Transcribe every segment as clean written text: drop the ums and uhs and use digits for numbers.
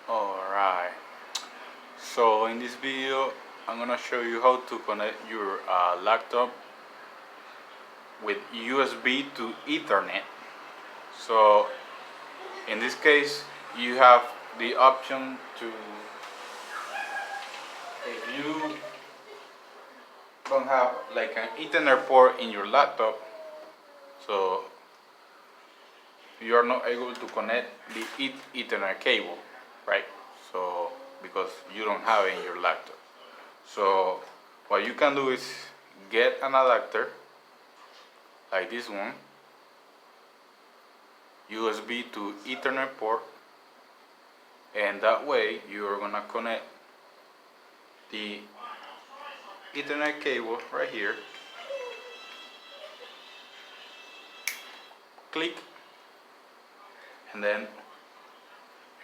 Alright, so in this video I'm gonna show you how to connect your laptop with USB to Ethernet. So in this case you have the option to, if you don't have like an Ethernet port in your laptop, so you are not able to connect the Ethernet cable, right? So because you don't have it in your laptop. So what you can do is get an adapter like this one, USB to Ethernet port, and that way you are gonna connect the Ethernet cable right here. Click, and then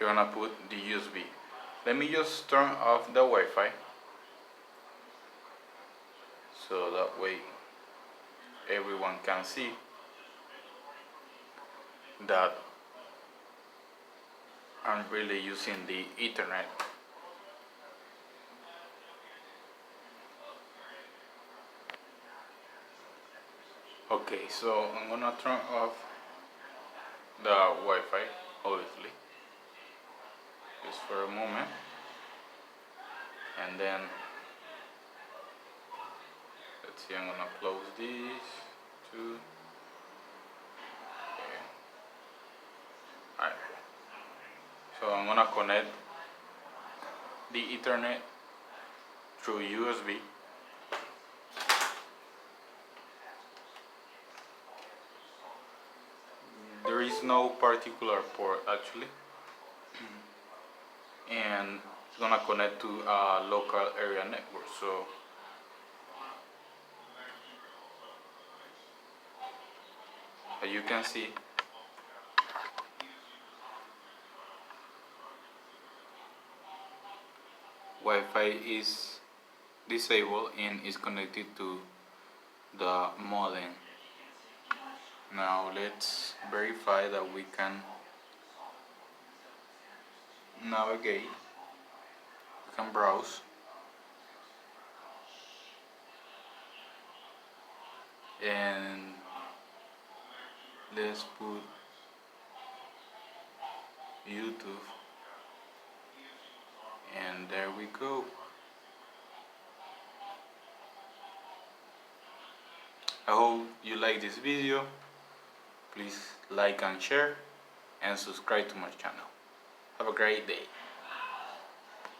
you're gonna put the USB. Let me just turn off the Wi-Fi so that way everyone can see that I'm really using the Ethernet. Okay, so I'm gonna turn off the Wi-Fi, obviously, just for a moment, and then let's see, I'm gonna close these two. Okay. Alright, so I'm gonna connect the Ethernet through USB. There is no particular port actually, and it's gonna connect to a local area network. So as you can see, Wi-Fi is disabled and is connected to the modem. Now let's verify that we can navigate, we can browse, and let's put YouTube, and there we go. I hope you like this video. Please like and share and subscribe to my channel. Have a great day.